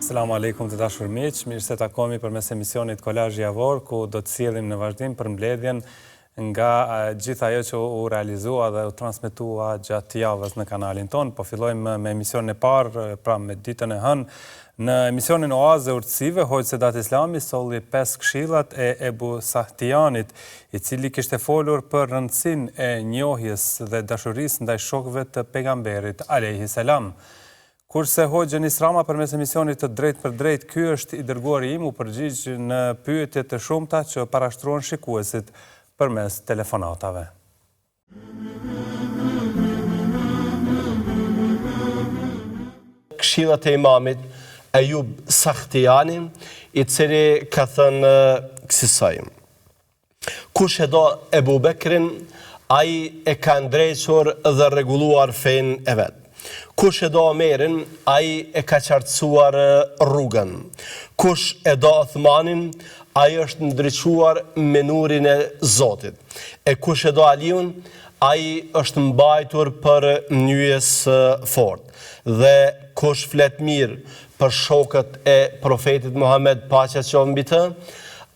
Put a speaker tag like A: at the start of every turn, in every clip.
A: Selamu alaikum të dashur miq, mirë se takomi përmes emisionit Kolazh Javor, ku do të sjellim në vazhdim për mbledhjen nga gjithë ajo që u realizua dhe u transmetua gjatë javës në kanalin ton. Po fillojmë me emisionin e parë, pra me ditën e hënë. Në emisionin Oazë e Urtësive, Hoxh Sedat Islami solli 5 këshillat e Ebu Sahtianit, i cili kishte folur për rëndësinë e njohjes dhe dashurisë ndaj shokëve të pejgamberit alayhi salam. Kurse Hoxh Enis Rama përmes emisionit të drejt për drejt, ky është i dërguari im, u përgjigj në pyetje të shumta që parashtruan shikuesit përmes telefonatave.
B: Këshillat e imamit Ejub Sahtiani, i cili ka thënë kësaj: kush e do Ebu Bekrin, ai e ka ndrejtur dhe rregulluar fenë e vet. Kush e do Omerin, ai e ka qartësuar rrugën. Kush e do Uthmanin, ai është ndriçuar me nurin e Zotit. E kush e do Aliun, ai është mbajtur për nyjes fort. Dhe kush flet mirë për shokët e profetit Muhammed, paqja qoftë mbi të,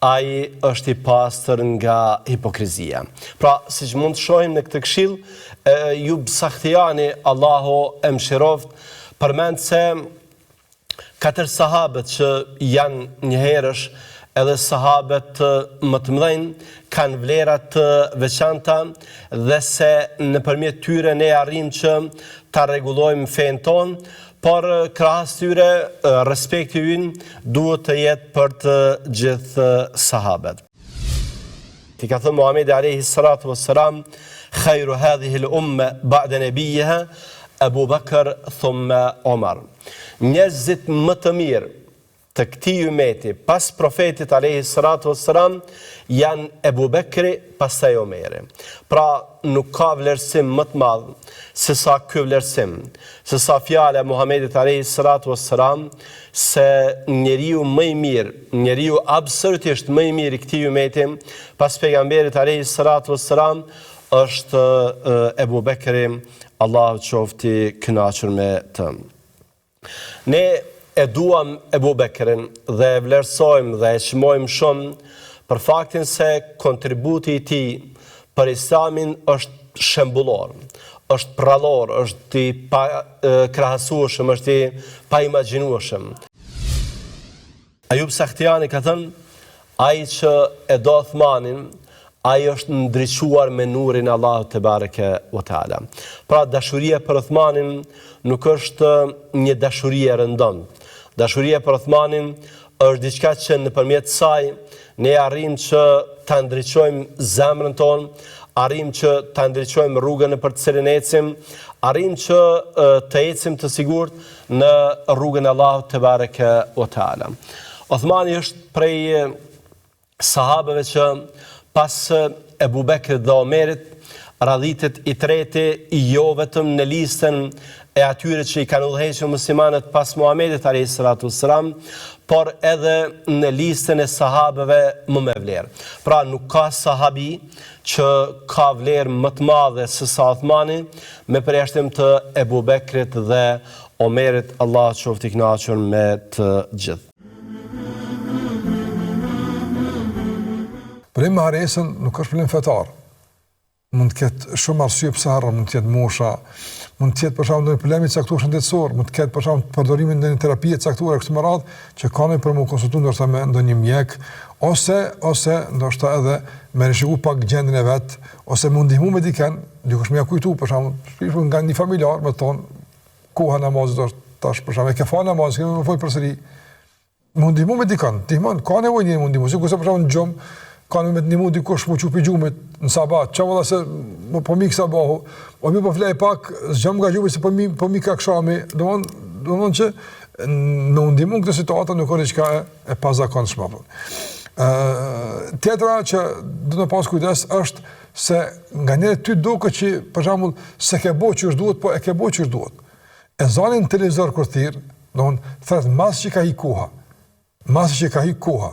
B: ai është i pastër nga hipokrizia. Pra, siç mund të shohim në këtë këshill, Ejub Sahtiani, Allahu e mëshiroft, përmend se 4 sahabët që janë njëherësh edhe sahabët më të mëdhenj kanë vlera të veçanta dhe se nëpërmjet tyre ne arrim që ta rregullojmë fenë tonë, por krahas tyre respekti ynë duhet të jetë për të gjithë sahabët. Ti ka thënë Muhamedi alayhi salatu wassalam: khayru hadhihi al-umma ba'da nabiyha Abu Bakr thumma Omar. Njerëzit më të mirë të këtij umeti pas profetit alayhi salatu wassalam janë Ebu Bekri, pastaj Omeri. Pra, nuk ka vlerësim më të madh se sa ky vlerësim, se sa fjala e Muhamedit alayhi salatu wassalam se njeriu më i mirë, njeriu absolutisht më i mirë i këtij umeti pas pejgamberit alayhi salatu wassalam është Ebu Bekri, Allahu qofti kënaqur me të. Ne e duam Ebu Bekrin dhe e vlerësojmë dhe e çmojmë shumë për faktin se kontributi i tij për Islamin është shembullor, është prallor, është i krahasueshëm, është i paimagjinueshëm. Ejub Sahtiani ka thënë: ai që e do Uthmanin, ai është ndriçuar me nurin e Allahut te bareke ve teala. Pra, dashuria për Uthmanin nuk është një dashuri e rëndomt. Dashuria për Uthmanin është diçka që nëpërmjet saj ne arrim që ta ndriçojmë zemrën tonë, arrim që ta ndriçojmë rrugën nëpër të cilën ecim, arrim që të ecim të sigurt në rrugën e Allahut te bareke ve teala. Uthmani është prej sahabeve që pas Ebu Bekrit dhe Omerit radhitet i treti, jo vetëm në listën e atyre që i kanë udhëhequr muslimanët pas Muhamedit alayhi salatu wassalam, por edhe në listën e sahabeve më me vlerë. Pra, nuk ka sahabi që ka vlerë më të madhe se sa Uthmani, me përjashtim të Ebu Bekrit dhe Omerit, Allah qoftë i kënaqur me të gjithë.
C: Problemi me haresën nuk është problem fetar. Mund të ketë shumë arsye pse harron, mund të jetë mosha, mund të jetë për shembull ndonjë problem i caktuar shëndetësor, mund të ketë për shembull përdorimin ndonjë terapie të caktuar kështu me radhë, që kanë për të konsultuar ndoshta me ndonjë mjek, ose ndoshta edhe me rishikuar pak gjendjen e vet, ose mund ndihmu me dikën, dikush më ia kujtu për shembull nga një familjar, më thon koha namazit është tash për shembull e ke fal namaz, më fol përsëri. Mund ndihmu me dikën, ndihmon, ka nevojë mund ndihmu, sikur për shembull gjum kanë me të ndihmu dikush më çupi gjumit në sabat, çavalla se po mik sabahu, o mi po flej pak, zgjam nga gjumi se po mi ka kshami, domthon që në ndihmu këtë situatë nuk ka diçka e pazakonshme. Tjetra që do të pas kujdes është se nganjëherë ty duket që për shembull se ke bëu ç'është duhet, po e ke bëu ç'është duhet. E zanin televizor kur thirr, domthon thret mas që ka hi koha.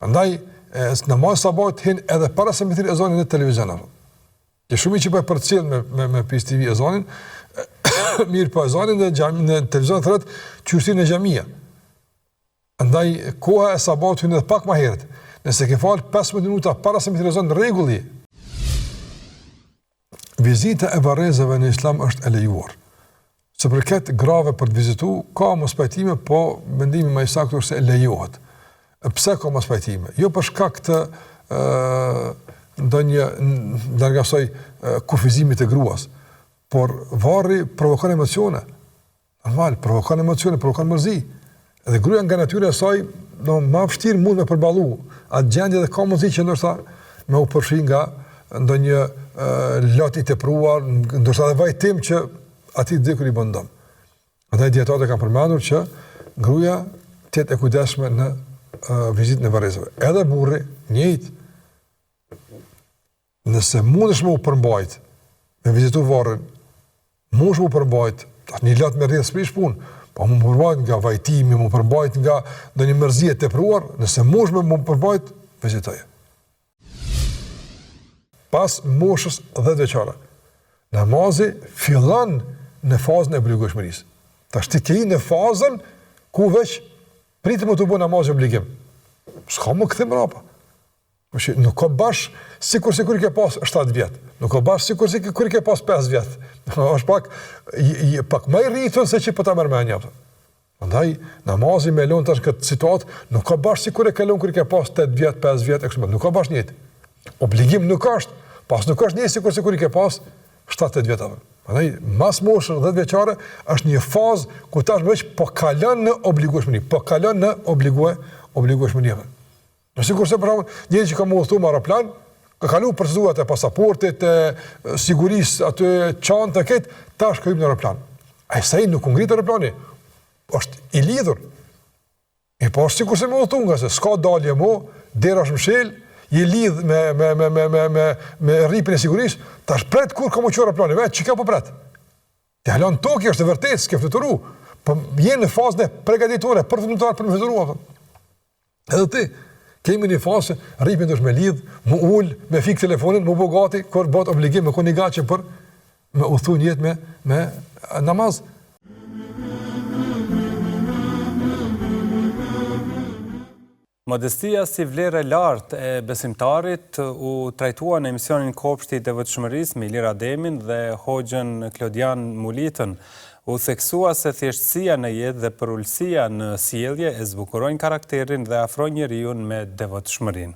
C: Andaj në mos sabot hin edhe para se me thirr ezanin në televizion. Që shumë që po e përcjell me PIS TV ezanin, mirë po ezanin në televizion thret qyshtin e xhamia. Andaj koha e sabatit hyn edhe pak më herët. Nëse ke fal 15 minuta para se materializon rregulli, vizita e varrezave në Islam është e lejuar. Se përket grave për të vizitu, ka mos pajtime, po mendimi më i saktë është se lejohet. Pse ka mos pajtime? Jo për shkak të ndonjë largasoj kufizimit të gruas, por varri provokon emocione. Normal, provokon emocione, provokon mërzi. Edhe gruaja nga natyra e saj, më vështirë mund me përballu atë gjendje dhe ka mundësi që ndoshta me u përfshi nga ndonjë lot i tepruar, ndoshta edhe vajtim që ati dikur i bën dëm. Andaj dietarët kanë përmendur që gruaja të jetë e kujdesshme në vizitën e varrezave. Edhe burri, njëjtë. Nëse mundesh me u përmbajt, me vizitu varrin, mundesh me u përmbajt, një lot me rrjedh s'prish punë, po mu përmbajt nga vajtimi, mu përmbajt nga ndonjë mërzi e tepruar, nëse mundesh me mu përmbajt, vizitoje. Pas moshës 10 vjeçare, namazi fillon në fazën e obligueshmërisë. Tash ti ke në fazën ku veç pritet të bëj namaz obligim. S'ka më kthim rapa. Nuk ka bash sikur i ke pas 7 vjet. Nuk ka bash sikur i ke pas 5 vjet. Është pak më i rritur se që po ta merr me anjë. Prandaj namazi me lon tash këtë situatë nuk ka bash sikur e ka lon kur i ke pas 8 vjet, 5 vjet e kështu me. Nuk ka bash njëjtë. Obligim nuk është, pas nuk është njëjtë sikur i ke pas 7-8 vjet atë. Prandaj mas moshës 10 vjeçare është një fazë ku tash veç po kalon në obligueshmëri, po kalon në obligueshmëri. Nëse kurse për shembull, njëri që ka udhëtuar me aeroplan, ka kaluar procedurat e pasaportit, e sigurisë, aty çanta këtë, tash ka hyrë në aeroplan. Ai sa i nuk ngrit aeroplani, është i lidhur. E po sikur se më udhëtuar nga se s'ka dalje më, dera është mshël, i lidh me rripin e sigurisë, tash pret kur ka më qenë aeroplani, vetë çka po pret. Ti halon tokë është vërtet, s'ke fluturuar, po je në fazën e përgatitore për të fluturuar. Edhe ti kemi një fazë, rripin është me lidh, më ul, me fik telefonin, më bogati, kur bot obligim me koni gaçë për me udhëtu një jetë me namaz.
A: Modestia si vlerë e lartë e besimtarit u trajtua në emisionin Kopshti i Devotshmërisë me Ilir Ademin dhe Hoxhën Klodian Mulitën. U theksua se thjeshtësia në jetë dhe përullësia në sjellje e zbukurojnë karakterin dhe afrojnë njeriu me devotshmërinë.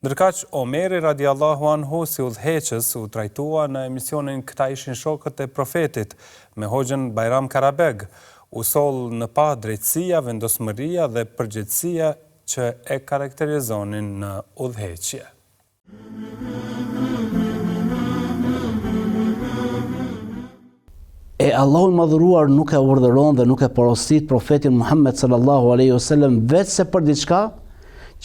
A: Ndërkaq Omeri radiallahu anhu si udhëheqës u trajtua në emisionin Këta ishin shokët e profetit me Hoxhën Bajram Karabeg. U soll në pa drejtësia, vendosmëria dhe përgjegjësia që e karakterizonin në udhëheqje.
D: E Allahu i madhëruar nuk e urdhëron dhe nuk e porosit profetin Muhammed sallallahu alaihi wasallam vetë se për diçka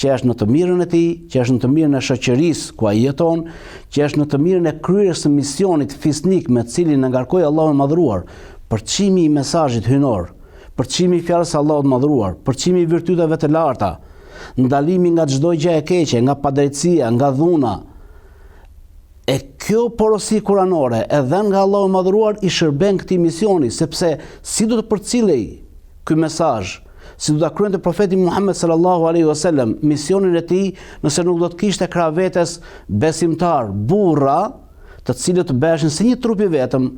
D: që është në të mirën e tij, që është në të mirën e shoqërisë ku ai jeton, që është në të mirën e kryerjes së misionit fisnik me të cilin e ngarkoi Allahu i madhëruar, përçimi i mesazhit hynor, përçimi i fjalës së Allahut të madhëruar, përçimi i virtyteve të larta, ndalimi nga çdo gjë e keqe, nga padrejtësia, nga dhuna. E kjo porosi kuranore edhe nga Allahu i madhëruar i shërben këtij misioni, sepse si do të përcillej ky mesazh, si do ta kryente profeti Muhammed sallallahu alaihi wasallam misionin e tij, nëse nuk do të kishte krah vetes besimtar, burra, të cilët të bëheshin si një trup i vetëm,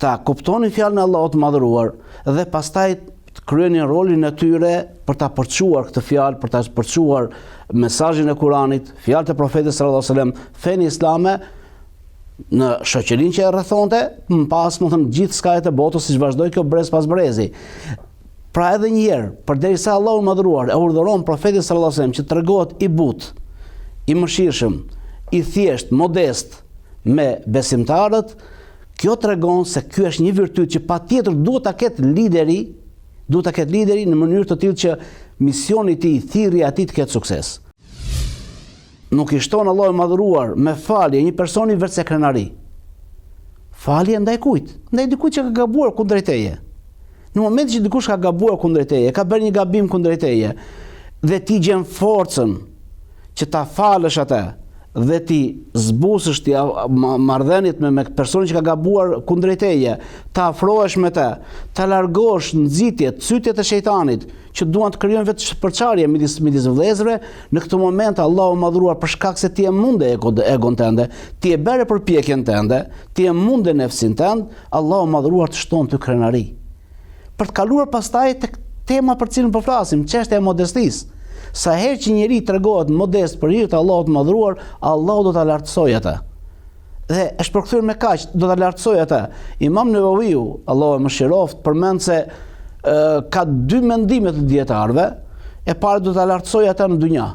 D: ta kuptonin fjalën e Allahut të madhëruar dhe pastaj të kryenin rolin e tyre për ta përçuar këtë fjalë, për ta përçuar mesazhin e Kuranit, fjalët e profetit sallallahu alaihi wasallam, fenë islame në shoqërinë që e rrethonte, pas gjithë skajet e botës, siç vazhdoi kjo brez pas brezi. Pra edhe një herë, përderisa Allahu i madhëruar e urdhëron profetin sallallahu alaihi wasallam që tregohet i butë, i mëshirshëm, i thjesht, modest me besimtarët, kjo tregon se ky është një virtyt që patjetër duhet ta ketë lideri në mënyrë të tillë që misioni i tij, thirrja e tij të ketë sukses. Nuk i shton Allahu i madhëruar me falje një personi vetë se krenari. Falje ndaj kujt? Ndaj dikujt që ka gabuar kundrejt teje. Në momentin që dikush ka gabuar kundrejt teje, ka bërë një gabim kundrejt teje, dhe ti gjen forcën që ta falësh atë dhe ti zbusësh ti marrëdhëniet me personin që ka gabuar kundrejt teje, ta afrohesh me të, ta largosh nxitjet, cytjet e shejtanit që duan të krijojnë vetë përçarje midis vëllezërve, në këtë moment Allahu madhruar për shkak se ti e munde egon tënde, ti e bëre përpjekjen tënde, ti e munde nefsin tënd, Allahu madhruar të shton ty krenari. Për të kaluar pastaj tek tema për cilën po flasim, çështja e modestisë. Sa herë që njeri tregohet modest për hir të Allahut të madhruar, Allahu do ta lartësojë atë. Dhe është përkthyer me kaq, do ta lartësojë atë. Imam Nevaviu, Allahu e mëshiroft, përmend se ka dy mendime të dietarëve. E para do ta lartësojë atë në dynja.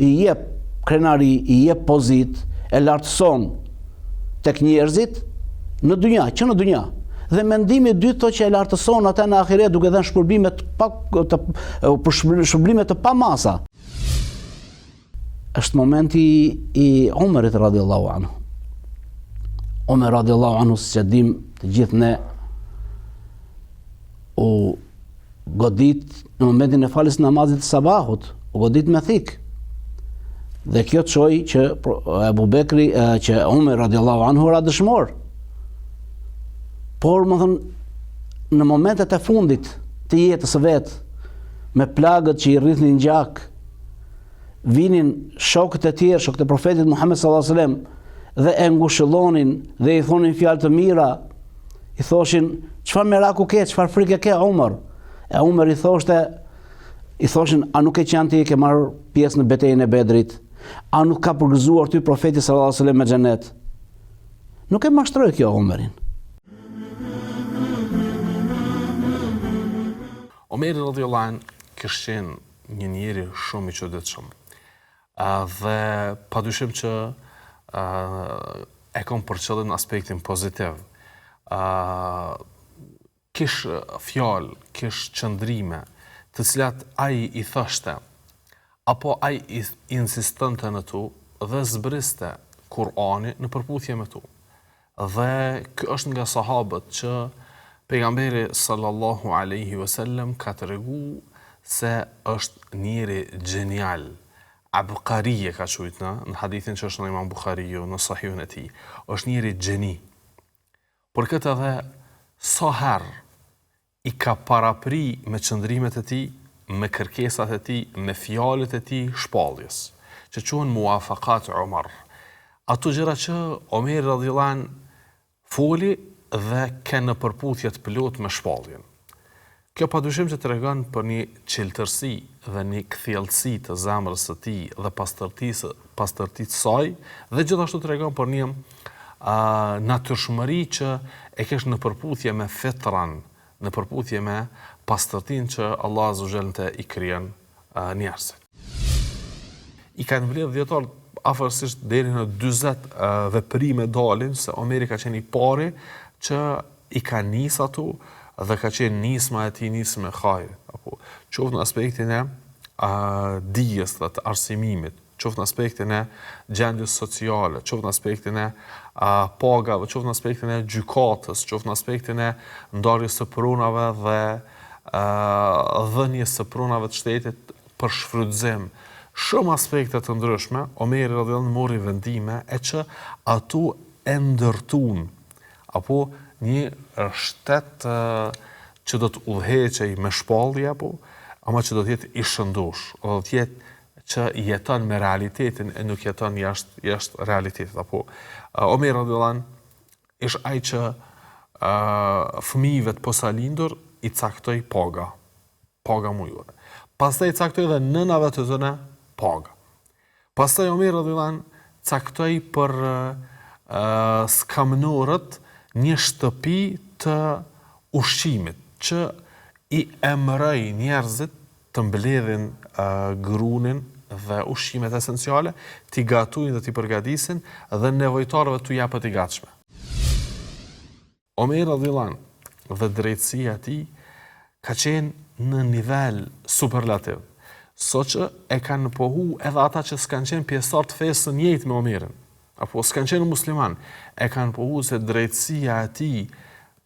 D: I jep krenari, i jep pozit, e lartëson tek njerëzit në dynja, që në dynja. Dhe mendimi i dytë thotë që e lartëson atë në ahiret duke dhënë shpërblime të pamasa. Është momenti i Omerit radhiyallahu anhu. Omer radhiyallahu anhu, siç e dim të gjithë ne, u godit në momentin e faljes namazit të sabahut, u godit me thik. Dhe kjo çoi që Abu Bekri, që Omer radhiyallahu anhu ra dëshmor. Por më thënë, në momentet e fundit të jetës së vet, me plagët që i rrithnin gjak, vinin shokët e tjerë, shokët e profetit Muhammed sallallahu alaihi wasallam, dhe e ngushëllonin dhe i thonin fjalë të mira, i thoshin, çfarë meraku ke, çfarë frikë ke Umar? E Umar i thoshin, a nuk e që ti ke marrë pjesë në betejën e Bedrit? A nuk ka përgëzuar ty profeti sallallahu alaihi wasallam me xhenet? Nuk e mashtroi kjo Umarin.
E: Omeri radhiyallahu anhu kishte qenë një njeri shumë i çuditshëm. Dhe padyshim që e kam për qëllim aspektin pozitiv. Kish fjalë, kish qëndrime, të cilat ai i thoshte, apo ai i insistonte në tu dhe zbriste Kur'ani në përputhje me tu. Dhe ky është nga sahabët që pejgamberi sallallahu alaihi wasallam ka tregu se është njeri genial. Abqarije ka thujt në hadithin që është në Imam Buhariu në Sahihun e tij. Është njeri gjeni. Por këtë edhe sa herë i ka parapri me qëndrimet e tij, me kërkesat e tij, me fjalët e tij shpalljes, që quhen muafaqat Umar. Ato gjëra që Omeri radhiyallahu anhu foli dhe ke në përputhje të plot me shpalljen. Kjo padyshim që tregon për një qeltërsi dhe një kthjellësi të zemrës së tij dhe pastërtisë saj, dhe gjithashtu tregon për një natyrshmëri që e kesh në përputhje me fitran, në përputhje me pastërtinë që Allah azza wa jalla i krijon njerëzit. I kanë vlerë dhjetor afërsisht deri në 40 veprime dalin se Omeri ka qenë i pari që i ka nis ato dhe ka qenë nisma e tij nismë e hajrit, apo qoftë në aspektin e dijes dhe të arsimimit, qoftë në aspektin e gjendjes sociale, qoftë në aspektin e pagave, qoftë në aspektin e gjykatës, qoftë në aspektin e ndarjes së prunave dhe dhënies së prunave të shtetit për shfrytëzim. Shumë aspekte të ndryshme, Omeri radhiyallahu anhu mori vendime e që ato e ndërtuan, apo një shtet që do të udhëheqej me shpallje, apo ama që do të jetë i shëndosh, do të jetë që jeton me realitetin e nuk jeton jashtë realitetit. Apo Omeri radhiyallahu anhu ish ai që fëmijëve të posalindur i caktoi paga mujore. Pastaj i caktoi edhe nënave të tyre paga. Pastaj Omeri radhiyallahu anhu caktoi për skamnorët një shtëpi të ushqimit, që i emëroi njerëzit të mbledhin grunin dhe ushqimet esenciale, t'i gatuin dhe t'i përgatisin dhe nevojtarëve t'u japet i gatshme. Omeri radhiyallahu anhu dhe drejtësia e tij ka qenë në nivel superlativ, soqë e kanë pohu edhe ata që s'kanë qenë pjesëtar të fesë së njëjtë me Omerin, apo s'kanë qenë musliman, e kanë pohu se drejtësia e tij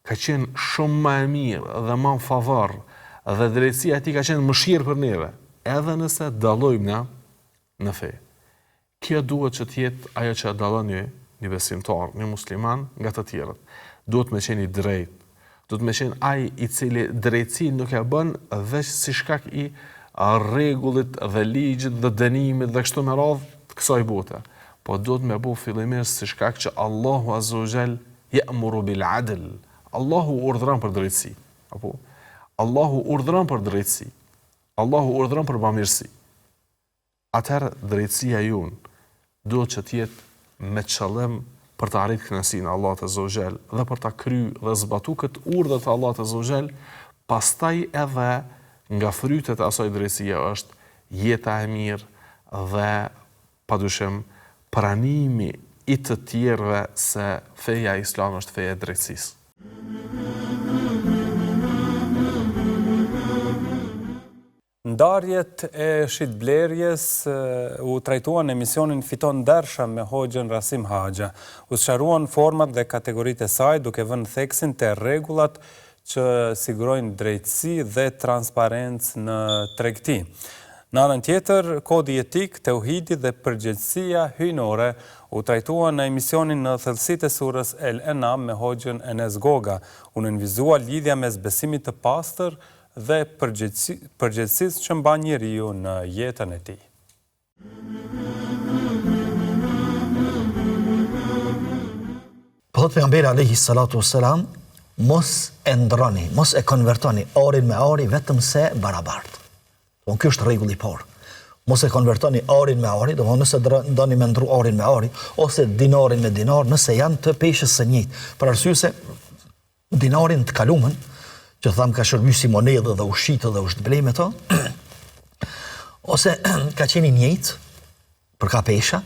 E: ka qenë shumë më e mirë dhe më në favor, dhe drejtësia e tij ka qenë mëshirë për neve, edhe nëse dallojmë në fe. Kjo duhet që t'jetë ajo që dallon një besimtar, një musliman nga të tjerët. Duhet me qenë i drejt, duhet me qenë ai i cili drejtësi nuk e bën veç si shkak i rregullit dhe ligjit dhe dënimit dhe kështu me radhë të kësaj bote. Po duhet me bu fillimisht si shkak që Allahu Azza wa Jall ya'muru bil adl. Allahu urdhëron për drejtësi. Apo Allahu urdhëron për drejtësi. Allahu urdhëron për bamirësi. Atëherë drejtësia jonë duhet që t'jetë me qëllim për të arritur kënaqësinë e Allahut Azza wa Jall dhe për ta kryer dhe zbatuar këtë urdhë të Allahut Azza wa Jall, pastaj edhe nga frytet e asaj drejtësie është jeta e mirë dhe padyshim pranimi i të tjerëve se feja islame është feja e drejtësisë.
A: Ndarjet e shitblerjes u trajtuan në emisionin Fiton Ndersha me Hoxhën Rasim Haxha. U sqaruan format dhe kategoritë e saj duke vënë theksin te rregullat që sigurojnë drejtësi dhe transparencë në tregti. Në anën tjetër, kodi etik, tauhidi dhe përgjegjësia hyjnore u trajtuan në emisionin Në thellësitë e surës El Enam me Hoxhën Enes Goga. U nënvizua lidhja mes besimit të pastër dhe përgjegjësisë që mban njeriu në jetën e tij.
F: Thot pejgamberi alayhi salatu wassalam, mos e ndroni, mos e konvertoni orin me ori vetëm se barabartë. Kjo është rregulli i parë. Mos e konvertoni orin me ori, domthonë nëse doni me ndru orin me ori ose dinarin me dinar, nëse janë të peshës së njëjtë. Për arsye se dinarin të kalumën që thamë ka shërby si monedë dhe ushqitë dhe ushtblej me to, ose ka qeni njëjtë, për ka pesha,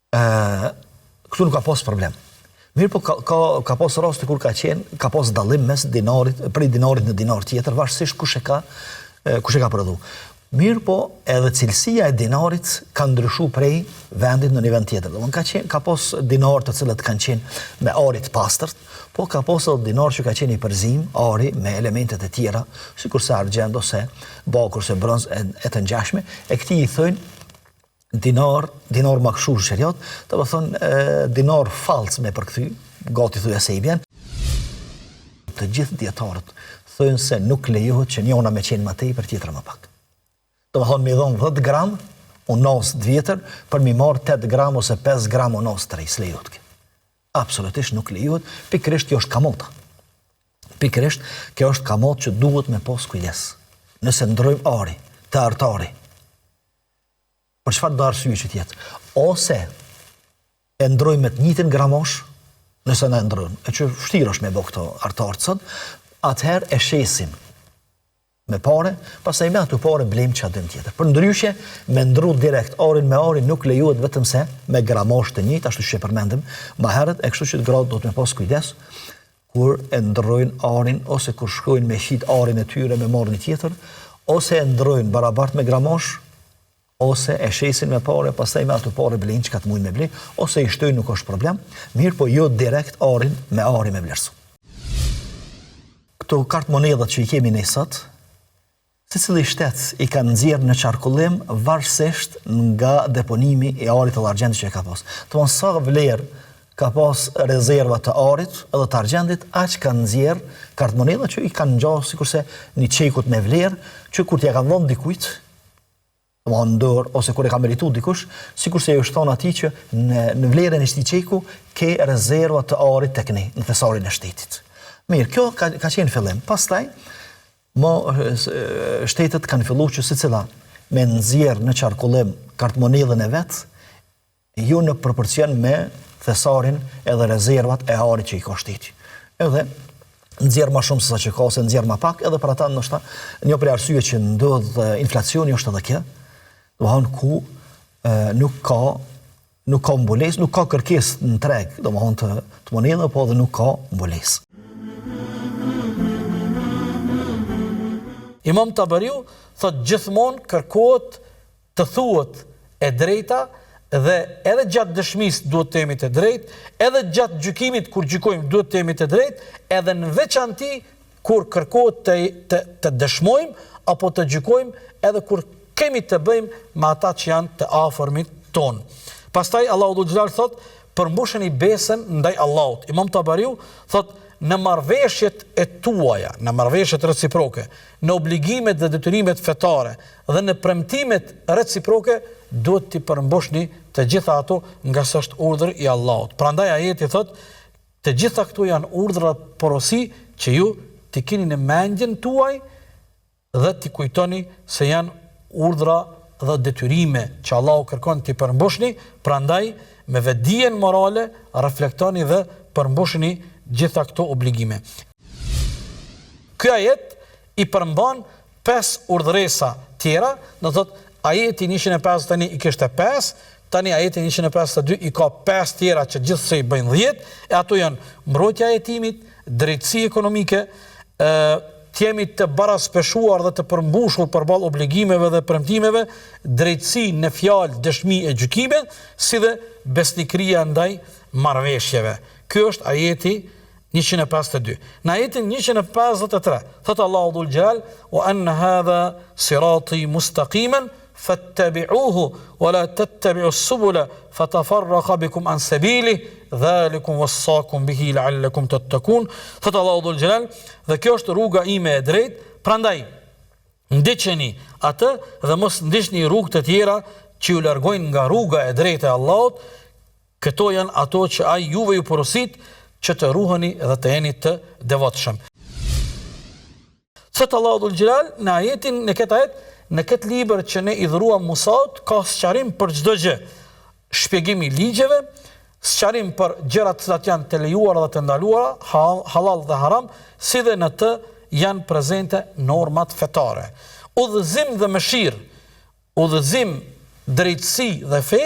F: këtu nuk ka pas problem. Mirë po ka pas raste kur ka pas dallim mes dinarit, prej dinarit në dinar tjetër, varësisht kush e ka prodhu. Mirë po edhe cilësia e dinarit ka ndryshu prej vendit në një vend tjetër. Ka pas dinar të cilët kanë qenë me arit pastërt, po ka pas edhe dinar që ka qenë i përzim, ari me elementet e tjera, sikur se argjend ose bakur ose bronz e të ngjashme, e këtij i thojnë dinar makshur sheriat, të më thonë dinar falc me përkthy, gati thuja se i bjen. Të gjithë dietarët thojnë se nuk lejohet që njëna me qenë më tej për tjetra më pak. Të më thonë me dhonë 10 gram unos të vjetër për mi marë 8 gram ose 5 gram unos të rejs, lejohet kjo. Absolutisht nuk lejohet, pikërisht kjo është kamota. Pikërisht kjo është kamot që duhet me pos kujdes. Nëse ndrojmë ari, të artari, për çfarë do arsye që tjetë? Ose e ndrojmë me të njëjtin gramosh, nëse ne ndrojmë, e që vështirë është me bo këto artartë sot, atëherë e shesim me pare, pastaj me ato pare blejmë çadin tjetër. Për ndryshe, me ndru direkt arin me arin nuk lejohet vetëm se me gramosh të njëjtë, ashtu që e përmendim më herët, e kështu që të gratë do të me pas kujdes kur e ndrojnë arin ose kur shkojnë me shit arin e tyre me marrë një tjetër, ose e ndrojnë barabart me gramosh, ose e shesin me pare, pastaj me ato pare blejnë që ka të mujnë me blej, ose i shtojnë nuk është problem, mirë po jo direkt arin me vlerësu. Këto kartë monedhat që i kemi ne sot, secili shtet i ka nxjerrë në qarkullim varësisht nga deponimi i arit dhe argjendit që e ka pas. Të mos sa vlerë ka pas rezerva të arit edhe të argjendit, aq ka nxjerrë kartë monedha që i kanë ngjasë sikurse një çekut me vlerë, që kur t'ja kanë dhënë dikujt, domthonë dorë ose kur e ka merituar dikush, sikurse ju shton atij që në vlerën e këtij çeku ke rezerva të arit tek ne, në thesarin e shtetit. Mirë, kjo ka qenë fillim. Pastaj shtetet kanë filluar që secila me nxjerr në qarkullim kartmonedhën e vet, jo në proporcion me thesarin edhe rezervat e arit që i ka shteti. Edhe nxjerr më shumë se sa që ka, ose nxjerr më pak, edhe për ata ndoshta një prej arsyeve që ndodh inflacioni është edhe kjo, domthonë ku nuk ka mbulesë, nuk ka kërkesë në treg, domthonë të monedhave, po edhe nuk ka mbulesë.
G: Imam Tabariu thot gjithmonë kërkohet të thuhet e drejta dhe edhe gjatë dëshmisë duhet të jemi të drejtë, edhe gjatë gjykimit kur gjykojmë duhet të jemi të drejtë, edhe në veçanti kur kërkohet të dëshmojmë apo të gjykojmë, edhe kur kemi të bëjmë me ata që janë të afërmit tonë. Pastaj Allahu dhul xhelal thot, përmbusheni besën ndaj Allahut. Imam Tabariu thot, në marrëveshjet e tuaja, në marrëveshjet reciproke, në obligimet dhe detyrimet fetare dhe në premtimet reciproke, duhet t'i përmbushni të gjitha ato nga së është urdhër i Allahut. Prandaj ajeti thot, të gjitha këtu janë urdhra porosi që ju t'i keni në mendjen tuaj dhe t'i kujtoni se janë urdhra dhe detyrime që Allahu kërkon t'i përmbushni, prandaj me vetdijen morale reflektoni dhe përmbushni gjitha këto obligime. Ky ajet i përmban 5 urdhresa tjera, do thot ajeti 105 tani i kishte 5, tani ajeti 152 i ka 5 tjera që gjithsej bëjnë 10, e ato janë mbrojtja e jetimit, drejtësi ekonomike, t'jemi të baraspeshuar dhe të përmbushur përballë obligimeve dhe premtimeve, drejtësi në fjalë, dëshmi e gjykime, si dhe besnikëria ndaj marrëveshjeve. Ky është ajeti 152. Në ajetin 153, thot Allahu dhul xhelal, wa anna hadha sirati mustaqiman fattabi'uhu wa la tattabi'u as-subula fatafarraqa bikum an sabili dhalikum wassakum bihi la'allakum tattaqun. Thot Allahu dhul xhelal, dhe kjo është rruga ime e drejtë, prandaj ndiqeni atë dhe mos ndiqni rrugë të tjera që ju largojnë nga rruga e drejtë e Allahut. Këto janë ato që ai juve ju porosit që të ruheni dhe të jeni të devotshëm. Thot Allahu dhul xhelal në ajetin, në këtë ajet, në këtë libër që ne i dhuruam Musaut, ka sqarim për çdo gjë. Shpjegimi i ligjeve, sqarim për gjërat që janë të lejuara dhe të ndaluara, halal dhe haram, si dhe në të janë prezente normat fetare. Udhëzim dhe mëshirë, udhëzim, drejtësi dhe fe,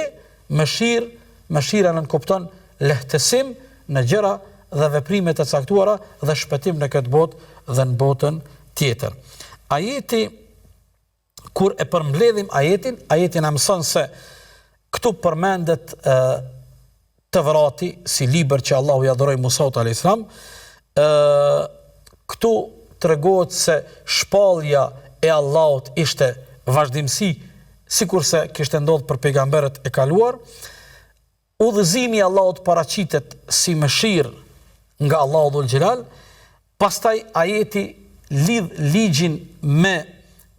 G: mëshira nënkupton lehtësim në gjëra dhe veprimet e caktuara dhe shpëtim në këtë botë dhe në botën tjetër. Ajeti, kur e përmbledhim ajetin na mëson se këtu përmendet Tevrati si libër që Allahu ja dhuroi Musaut a.s. Këtu tregohet se shpallja e Allahut ishte vazhdimsi, sikurse kishte ndodhur për pejgamberët e kaluar. Udhëzimi i Allahut paraqitet si mëshirë nga Allahu dhul xhelal, pastaj ajeti lidh ligjin me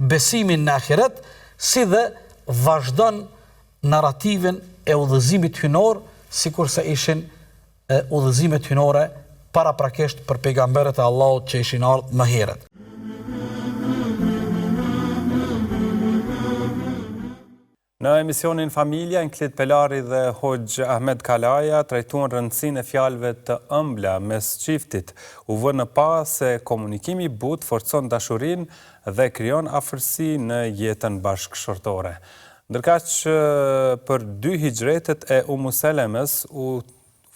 G: besimin në ahiret, si dhe vazhdon narrativin e udhëzimit hynor, sikurse ishin udhëzimet hynore paraprakisht për pejgamberët e Allahut që ishin ardhur më herët.
A: Në emisionin Familja, Nklit Pelari dhe Hoxh Ahmed Kalaja trajtuan rëndësinë e fjalëve të ëmbla mes çiftit. U vë në pa se komunikimi i butë forcon dashurinë dhe krijon afërsi në jetën bashkëshortore. Ndërkaq për 2 hijretet e Ummu Selemes u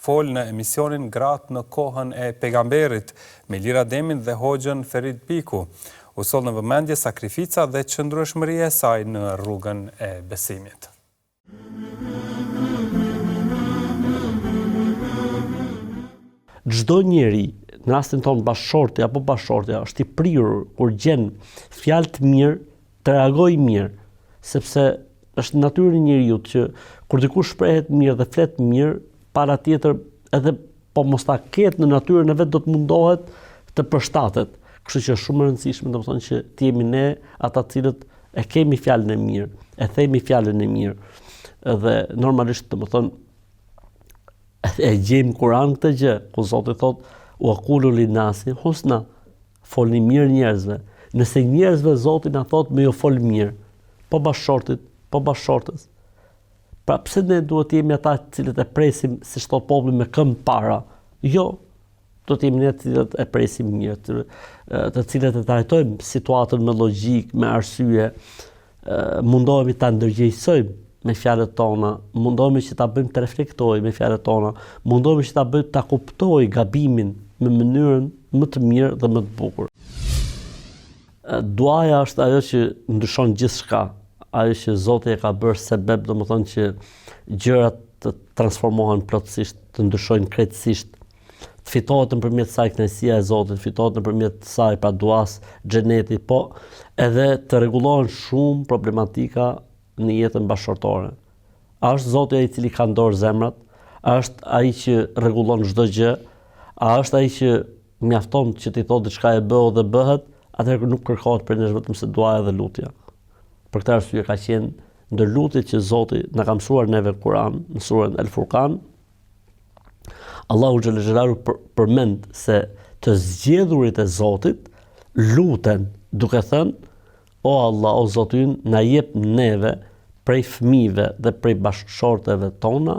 A: fol në emisionin Gratë në kohën e pejgamberit me Lira Demin dhe Hoxhën Ferit Piku. U sol në vëmendje sakrifica dhe qëndrueshmëria e saj në rrugën e besimit.
H: Çdo njeri, në rastin tonë bashkëshorti apo bashkëshortja, është i prirur kur gjen fjalë të mirë, të reagojë mirë, sepse është natyrë e njeriu që kur dikush shprehet mirë dhe flet mirë, para tjetër edhe po mos ta ketë në natyrën e vet do të mundohet të përshtatet. Kështu që është shumë e rëndësishme, domethënë që të jemi ne ata të cilët e kemi fjalën e mirë, e themi fjalën e mirë. Dhe normalisht domethënë e gjejmë Kur'an këtë gjë, ku Zoti thotë wa qulu linnasi husna, folni mirë njerëzve. Nëse njerëzve Zoti na thotë me ju fol mirë, po bashkëshortit, po bashkëshortës. Pra pse ne duhet të jemi ata të cilët e presim si çdo populli me këmbë para? Jo, do të jemi ne të cilët e presim mirë, të cilët e trajtojmë situatën me logjik, me arsye, mundohemi ta ndërgjegjësojmë me fjalët tona, mundohemi që ta bëjmë të reflektojmë me fjalët tona, mundohemi që ta bëjmë ta kuptojë gabimin me mënyrën më të mirë dhe më të bukur. Duaja është ajo që ndryshon gjithçka, ajo që Zoti e ka bërë sebeb, domethënë që gjërat të transformohen plotësisht, të ndryshojnë krejtësisht. Të fitohet nëpërmjet saj kënaqësia e Zotit, fitohet nëpërmjet saj pa duas xheneti, po edhe të rregullohen shumë problematika në jetën bashkëshortore. A është Zoti ai i cili ka dorë zemrat? A është ai që rregullon çdo gjë? A është ai që mjafton që ti thotë diçka e bëu dhe bëhet? Atëherë nuk kërkohet për ne vetëm se duaja dhe lutja. Për këtë arsye ka qenë ndër lutjet që Zoti na ka mësuar neve në Kur'an, në surën El Furqan, Allahu xhalla xhelalu përmend se të zgjedhurit e Zotit luten duke thënë: O Allah, o Zoti ynë, na jep neve prej fëmijëve dhe prej bashkëshorteve tona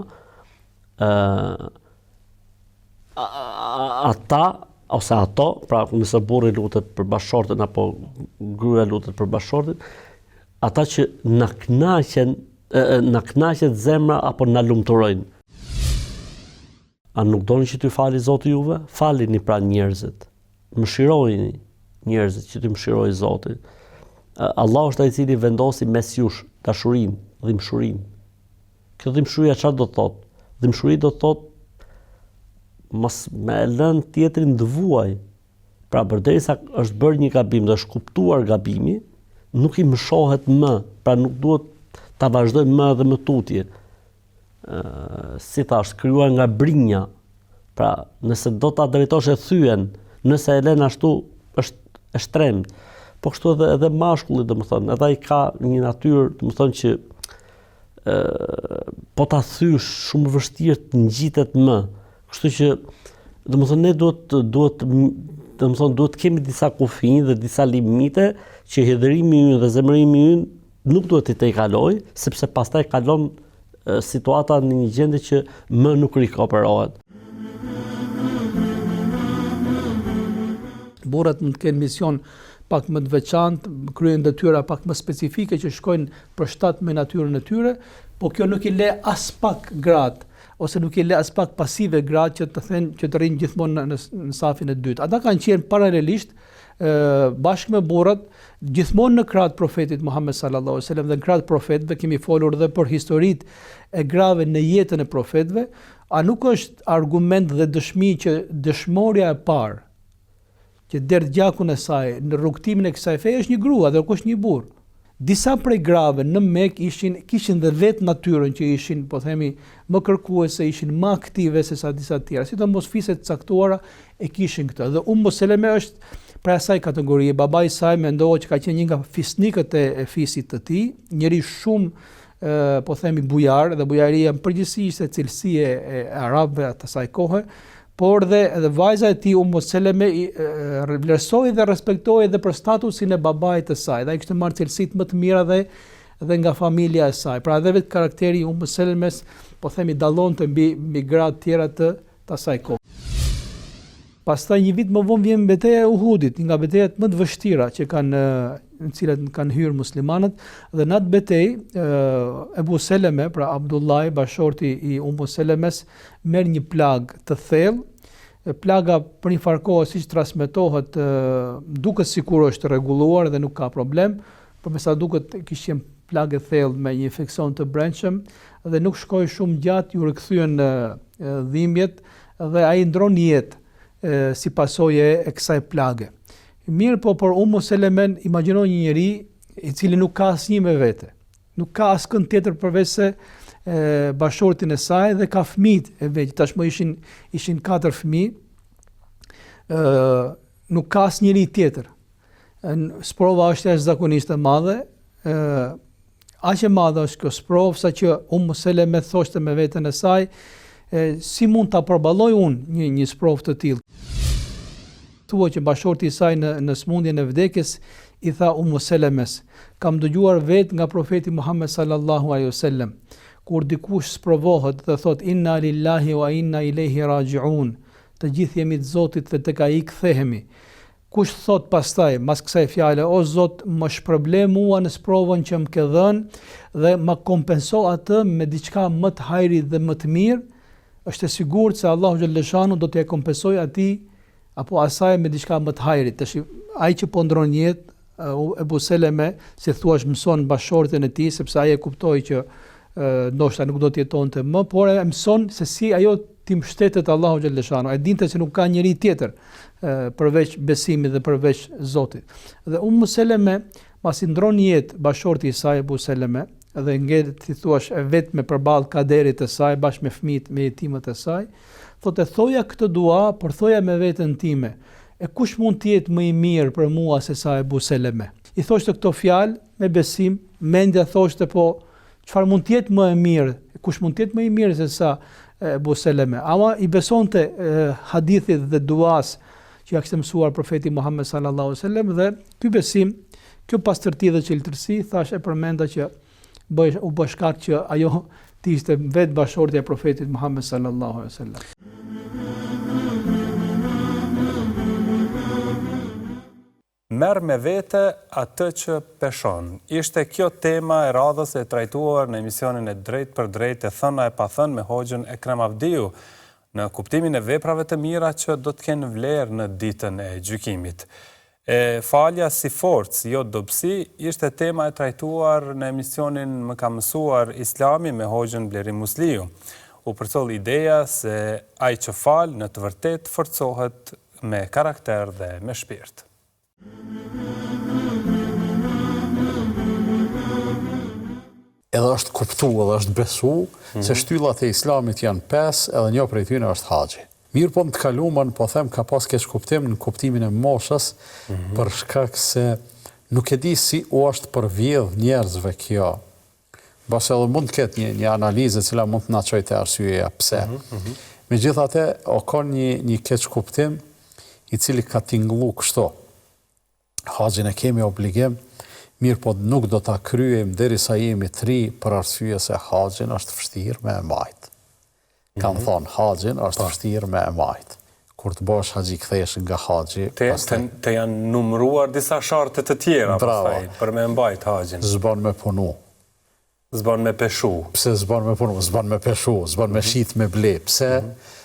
H: ata ose ato, pra nëse burri lutet për bashkëshorten apo gruaja lutet për bashkëshortin, ata që na kënaqet zemra apo na lumturojnë. A nuk doni që t'ju fali Zoti juve? Falini pra njerëzit. Mëshirojini njerëzit që t'ju mëshirojë Zoti. Allah është ai i cili vendosi mes jush dashurinë, dhimbshurinë. Kjo dhimbshuria çfarë do të thotë? Dhimbshuri do të thotë mos me lënë tjetrin të vuaj. Pra përderisa është bërë një gabim dhe është kuptuar gabimi, nuk i mëshohet më, pra nuk duhet ta vazhdoj më dhe më tutje. Si thash, krijuar nga brinja. Pra, nëse do ta drejtosh e thyen, nëse e lën ashtu është e shtremt. Po kështu edhe mashkulli, domethënë, edhe ai ka një natyrë, domethënë që po ta thysh shumë vështirë të ngjitet më. Kështu që domethënë ne duhet të kemi disa kufi dhe disa limite që hidhërimi ynë dhe zemërimi ynë nuk duhet të tejkaloj, sepse pastaj kalon situata në një gjendje që më nuk rikoperohet.
G: Burrat mund të kenë mision pak më të veçantë, kryejnë detyra pak më specifike që shkojnë përshtat me natyrën e tyre, po kjo nuk i le as pak gratë, ose nuk i le as pak pasive gratë që të thënë që të rrinë gjithmonë në safin e dytë. Ata kanë qenë paralelisht bashkë me burrat gjithmonë në krahët profetit Muhammed sallallahu alaihi wasallam dhe në krahët profetëve. Kemi folur edhe për historitë e grave në jetën e profetëve. A nuk është argument dhe dëshmi që dëshmorja e parë që derdh gjakun e saj në rrugtimin e kësaj feje është një grua dhe është një burr. Disa prej grave në Mekë kishin dhe vetë natyrën që ishin, po themi, më kërkuese, ishin më aktive se sa disa tjera. Sidomos fiset caktuara e kishin këtë. Dhe Ummu Seleme është pra asaj kategorie. Babai i saj mendohet që ka qenë një nga fisnikët e fisit të tij, njëri shumë po themi bujar, dhe bujaria në përgjithësi ishte cilësi e arabëve të asaj kohe, por edhe vajza e tij Ummu Seleme vlerësoi dhe respektoi edhe për statusin e babait të saj. Dhe ai kishte marrë cilësitë më të mira dhe nga familja e saj. Pra edhe vetë karakteri i Ummu Selemes, po themi, dallonte mbi gratë tjera të asaj kohe. Pastaj një vit më vonë vjen betejë e Uhudit, nga betejat më të vështira që në cilat kanë hyrë muslimanët, dhe në atë betejë Ebu Seleme, pra Abdullah, bashorti i Ummu Selemes, merr një plagë të thellë. Plaga për një farë kohë siç transmetohet duket sikur është rregulluar dhe nuk ka problem, por me sa duket kishte qenë plagë e thellë me një infeksion të brendshëm dhe nuk shkoi shumë gjatë, ju rikthyen dhimbjet dhe ai ndron jetë si pasojë e kësaj plage. Mirë, po për Ummu Selemen, imagjino një njeri i cili nuk ka asnjë me vete. Nuk ka askënd tjetër përveç se bashortin e saj dhe ka fëmijët e vetë. Tashmë ishin 4 fëmijë. Nuk ka asnjëri tjetër. Sprova është jashtëzakonisht e madhe. Aq e madhe është kjo sprovë sa që Ummu Seleme thoshte me veten e saj, si mund ta përballoj unë një sprovë të tillë. Thua që bashorti i saj në smundjen e vdekjes i tha Ummu Selemes: kam dëgjuar vetë nga profeti Muhammed sallallahu alaihi wasallam, kur dikush sprovohet dhe thot inna lillahi wa inna ilaihi raji'un, të gjithë jemi të Zotit dhe tek ai kthehemi. Kush thot pastaj mas kësaj fjale, o Zot, më shpërblet mua në sprovën që më ke dhënë dhe më kompenso atë me diçka më të hajrit dhe më të mirë, është e sigurt se Allahu xhaleshanu do t'ia kompensojë atij apo asaj me diçka më të hajrit. Tash ai që po ndron jetë, Ebu Seleme, si thua, mëson bashortin e tij, sepse ai e kuptoi që ndoshta nuk do të jetonte më, por e mëson se si ajo ti mbështetet Allahu xhaleshanu. Ai dinte se nuk ka njeri tjetër përveç besimit dhe përveç Zotit. Dhe Ummu Seleme, pasi ndron jetë bashorti i saj Ebu Seleme,
I: edhe ngelet ti thuash e vetme përballë kaderit të saj bashkë me fëmijët, me jetimët e saj, thotë thoja këtë dua, por thoja me veten time, e kush mund të jetë më i mirë për mua se sa Ebu Seleme? I thoshte këto fjalë me besim, mendja thoshte po çfarë mund të jetë më e mirë? Kush mund të jetë më i mirë se sa Ebu Seleme? Ama i besonte hadithit dhe duas që ja kishte mësuar profeti Muhammed sallallahu alaihi wasallam dhe ky besim, kjo pastërti dhe qeltërsi, thash e përmenda që u bë shkak që ajo të ishte vetë bashortja e profetit Muhammed sallallahu alaihi wasallam.
A: Merr me vete atë që peshon. Ishte kjo tema e radhës e trajtuar në emisionin e Drejt për Drejt e Thëna e Pathën me Hoxhën Ekrem Avdiu, në kuptimin e veprave të mira që do të kenë vlerë në ditën e gjykimit. Falja si forcë, jo dobësi, ishte tema e trajtuar në emisionin Më ka mësuar Islami me Hoxhën Blerim Musliu. U përcoll ideja se ai që fal në të vërtetë forcohet me karakter dhe me shpirt.
J: Edhe është kuptu, edhe është besu, se shtyllat e Islamit janë 5, edhe një prej tyre është haxhi. Mirë po në të kalumën, po them, ka pas keq kuptim në kuptimin e moshës, për shkak se nuk e di si u është përvjedh njerëzve kjo. Bas edhe mund të ketë një analizë cila mund të na çojë te arsyeja pse. Megjithatë, ka një keq kuptim i cili ka tingëllu kështu. Haxhin e kemi obligim, mirë po nuk do ta kryejmë derisa jemi 3 për arsye se haxhin është vështirë me e mbajt. Kanë thonë, haxhin është vështirë me e mbajt. Kur të bësh haxhi kthehesh nga haxhi,
A: te janë numëruar disa sharte të tjera për me mbajt haxhin.
J: Zban me punu.
A: Zban me peshu.
J: Pse zban me punu? Zban me peshu, zban me shit me ble. Pse?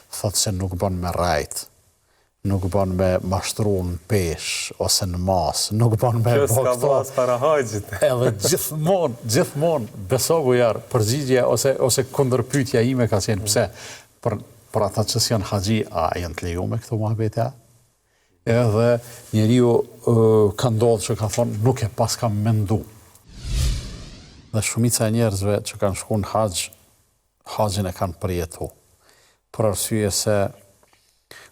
J: Thotë se nuk bën me rajt. Nuk bën me mashtru në pesh, ose në mas, nuk bën me
A: kjo s'ka bas para haxhit.
J: Edhe gjithmonë, besogu jarë, përgjigje ose kundërpytja ime ka qenë pse, për ata që s'janë haxhi, a janë të leju me këto muhabete? Edhe njeriu ka ndodhë që ka thonë, nuk e pas kam mendu. Dhe shumica e njerëzve që kanë shku në haxhin e kanë përjetu. Për arsye se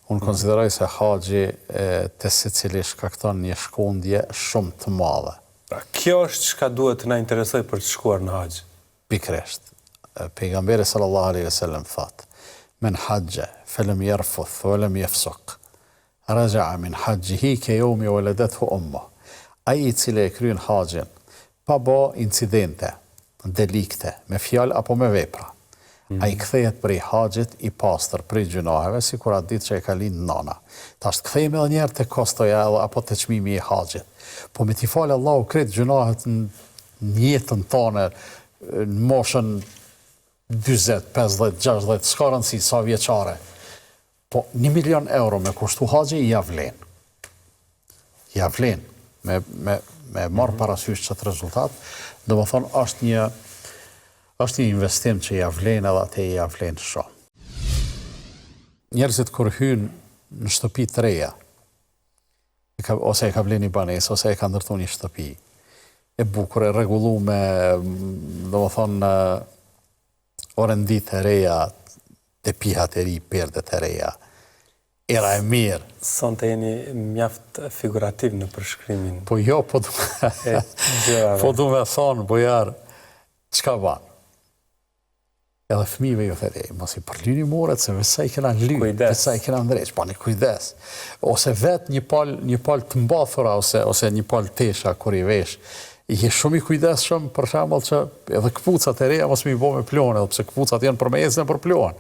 J: unë konsideroj se haxhi të secili shkakton një shkundje shumë të madhe.
A: Kjo është çka duhet të na interesoj për të shkuar në haxh.
J: Pikërisht. Pejgamberi sallallahu alaihi wasallam thotë: "Men haxha falam yarfuth wa lam yafsuq, raja'a min haxhihi ka yawmi waladathu ummuh." Ai i cili e kryen haxhin pa bë incidente, delikte, me fjalë apo me vepra. Ai kthehet prej haxhit i pastër prej gjunaheve, sikur atë ditë që e ka lindë nana. Tash kthehemi edhe një herë te kostoja apo te çmimi i haxhit. Po me t'i falë Allahu krejt gjunahet në jetën tonë, në moshën 40, 50, 60, s'ka rëndësi sa vjeçare. Po 1 milion euro me kushtu haxhi ja vlen. Ja vlen me marr parasysh çat rezultat, domethënë është një investim që ja vlen edhe atë ja vlen shumë. Njerëzit kur hynë në shtëpi të reja, ose e ka vlen një banesë, ose e ka ndërtu një shtëpi, e bukur e rregullu me, domethënë, orendit e reja, tepihat e ri, perdet e reja, era e mirë.
A: Sonte jeni mjaft figurativ në përshkrimin.
J: Po jo, po du me thonë, bojar, çka ban? Edhe fëmijëve ju thëre, mos i përlyni moret, se vesa i kena lyp, vesa i kena ndreq, pa një kujdes. Ose vet një pal të mbathura, ose një pal tesha kur i vesh, i je shumë i kujdes shumë, për shembull që edhe këpucat e reja mos mi bo me plon, edhe pse këpucat janë për me ecën për plon.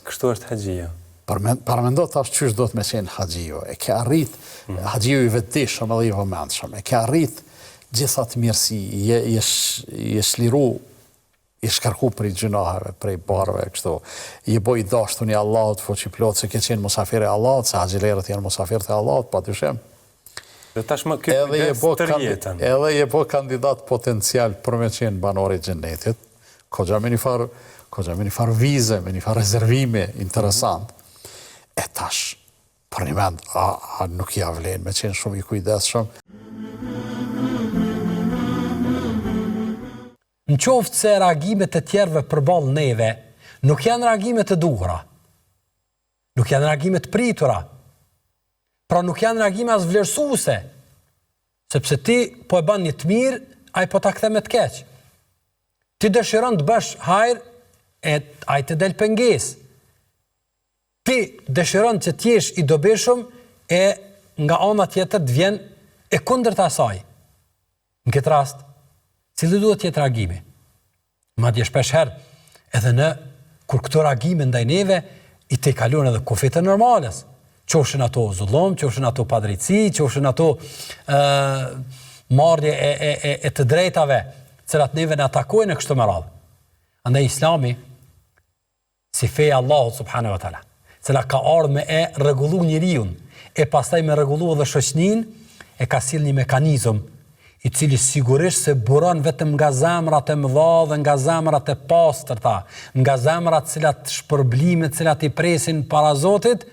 A: Kështu është haxhia.
J: Paramendo tash çysh do të më qenë haxhiu. E ke arrit, haxhiu i vetëdijshëm edhe i vëmendshëm. E ke arrit gjitha të mirësi, je shliru, i shkarku për i gjunaheve, për i barve, kështu. I boj i dashtu një Allahut, fuqi plot, se ke qenë musafir e Allahut, se haxhilerët janë musafir të Allahut, pa dyshim.
A: Dhe tashmë kjo kujdes të rjetën.
J: Edhe je po kandidat potencial për me qenë banori xhenetit, kogja me një farë vize, me një farë rezervime interesant. E tash, për një mend, nuk ja vlen me qenë shumë i kujdesshëm.
G: në qoftë se reagimet e tjerëve përballë neve nuk janë reagimet e duhura, nuk janë reagimet pritura, pra nuk janë reagime as vlerësuese, sepse ti po e bën një të mirë, ai po ta kthe me të keq. Ti dëshiron të bësh hajër, ai të del pengesë. Ti dëshiron që të jesh i dobishëm, e nga ana tjetër të vjen e kundërta asaj. Në këtë rast, cili duhet të jetë reagimi? Madje shpesh herë, edhe kur këto reagime ndaj neve i tejkalojnë edhe kufite normales. Qofshin ato zullom, qofshin ato padrejtësi, qofshin ato marrje e të drejtave, cilat neve në atakojnë e kështu me radhë. Andaj Islami, si feja Allahut subhanahu wa taala, cila ka ardhur me e rregullu njeriu, e pastaj me rregullu edhe shoqëninë, e ka sill një mekanizëm i cili sigurisht se buron vetëm nga zemrat e mëdha dhe nga zemrat e pastërta, nga zemrat cilat shpërblimet, cilat i presin para Zotit,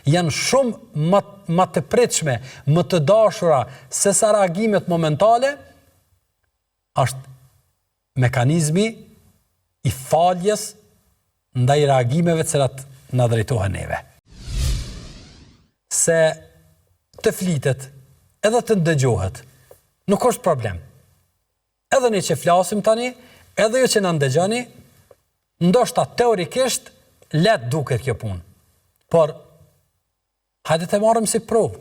G: janë shumë më të pritshme, më të dashura se sa reagimet momentale, është mekanizmi i faljes ndaj reagimeve cilat na drejtohen neve. Se të flitet, edhe të ndëgjohet, nuk është problem. Edhe ne që flasim tani, edhe ju që na ndëgjoni, ndoshta teorikisht let duket kjo punë. Por hajde të marrim si provë.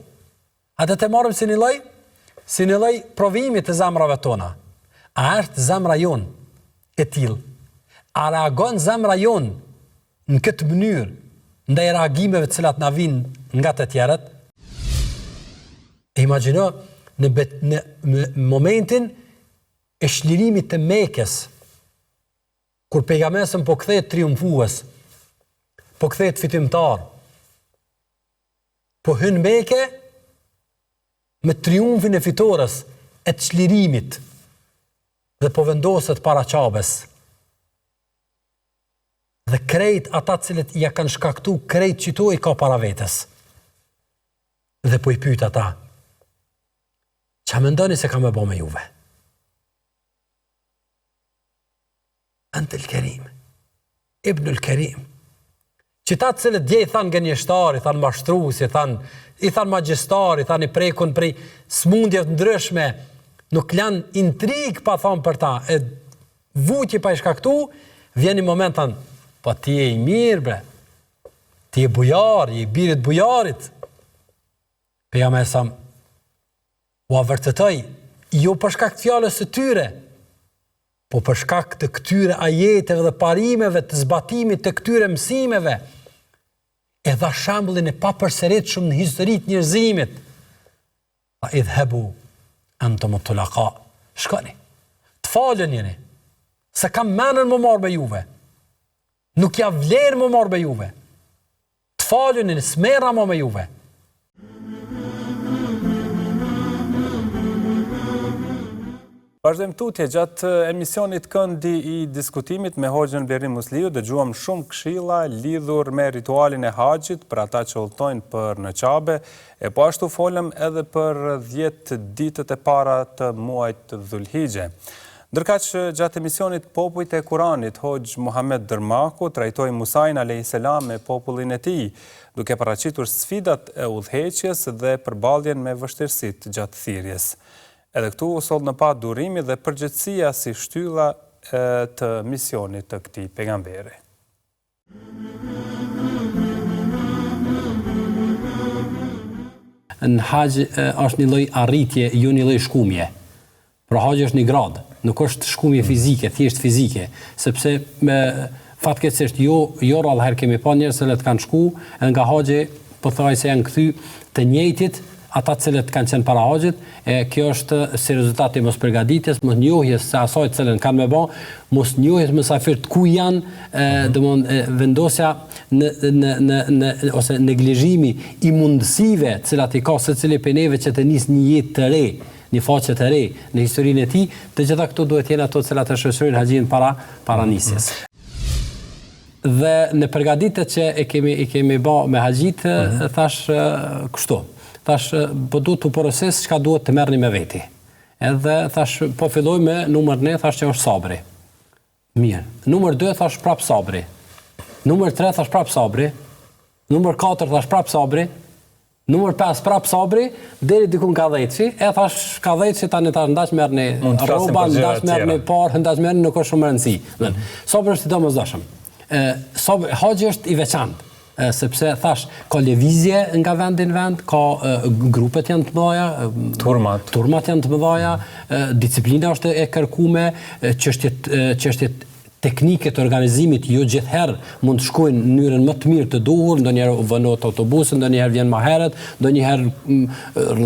G: Hajde të marrim si një lloj provimi të zemrave tona. A është zemra jon e tillë? A reagon zemra jon në këtë mënyrë ndaj reagimeve të cilat na vijnë nga të tjerët? Imagjino në momentin e shlirimit të Mekës, kur pejgamberi po kthehet triumfues, po kthehet fitimtar, po hyn Mekë me triumfin e fitores, e të çlirimit, dhe po vendoset para Qabes. Dhe krejt ata cilët ja kanë shkaktu krejt qito i ka para vetes. Dhe po i pyet ata, qa mendoni se ka me bo me juve? Antel Kerim, Ibnul Kerim. Qita cilët dje i thanë gënjeshtar, i thanë mashtrus, i thanë magjistar, i thanë i prekun prej smundjeve ndryshme, nuk lanë intrig pa thanë për ta, e vujtje pa i shkaktu, vjen një moment thanë, po ti e i mirë bre, ti e bujar, i birit bujarit. Peja me thamë, u avërtëtoj, jo për shkak të fjallës të tyre, po për shkak të këtyre ajeteve dhe parimeve të zbatimit të këtyre mësimeve, e dha shembullin e papërsërit shumë në historitë njerëzimit. A idhhebu antum tulaka. Shkoni. Të falën jeni. Se kam menën më marrë me juve. Nuk ja vlerë më marrë me juve. Të falën jeni, s'merra më me juve.
A: Vazhdojmë tutje gjatë emisionit Këndi i diskutimit me Hoxhën Blerim Musliu, dëgjuam shumë këshilla lidhur me ritualin e haxhit për ata që udhtojnë për në Qabe, e po ashtu folëm edhe për 10 ditët e para të muajit Dhulhigje. Ndërkaq gjatë emisionit Popujt e Kuranit, Hoxh Muhammed Dërmaku trajtoi Musain a.s. me popullin e tij, duke paraqitur sfidat e udhëheqjes dhe përballjen me vështirësitë gjatë thirrjes. Edhe këtu u soll në pa durimi dhe përgjithësia si shtylla të misionit të këtij pejgamberi.
K: Në haxh është një lloj arritje, jo një lloj shkumje. Pra haxhi është një grad, nuk është shkumje fizike, thjesht fizike, sepse me fatkeqësisht jo rrallë herë kemi pa njerëz që kanë shku, edhe nga haxhi po thoj se janë kthy të njëjtit ata cilët kanë qenë para haxhit, kjo është si rezultat i mos përgatitjes, mos njohjes së asaj cilën kanë me bë, mos njohjes mysafirët ku janë, domthonë vendosja në ose neglizhimi i mundësive cilat i ka secili prej neve që të nis një jetë të re, një faqe të re në historinë e tij, të gjitha këto duhet të jenë ato cilat e shoqërojnë haxhin para nisjes. Dhe në përgatitjet që e kemi bë me haxhit, thash kështu. Thash, po duhet të porosis çka duhet të merrni me veti. Edhe thash, po filloj me numër 1, thash që është sabri. Mirë. Numër 2 thash prap sabri. Numër 3 thash prap sabri. Numër 4 thash prap sabri. Numër 5 prap sabri, deri dikun ka 10, e thash ka 10 tani tash ndash merrni rroba, ndash merrni parë, ndash merrni nuk është shumë e rëndësi. Sabri është i domosdoshëm. Sabri haxhi është i veçantë, sepse thash ka lëvizje nga vendi në vend, ka grupet janë të mëdha, turmat janë të mëdha, disiplina është e kërkuar, çështjet teknike të organizimit jo gjithherë mund të shkojnë në mënyrën më të mirë të duhur, ndonjëherë vënohet autobusi, ndonjëherë vjen më herët, ndonjëherë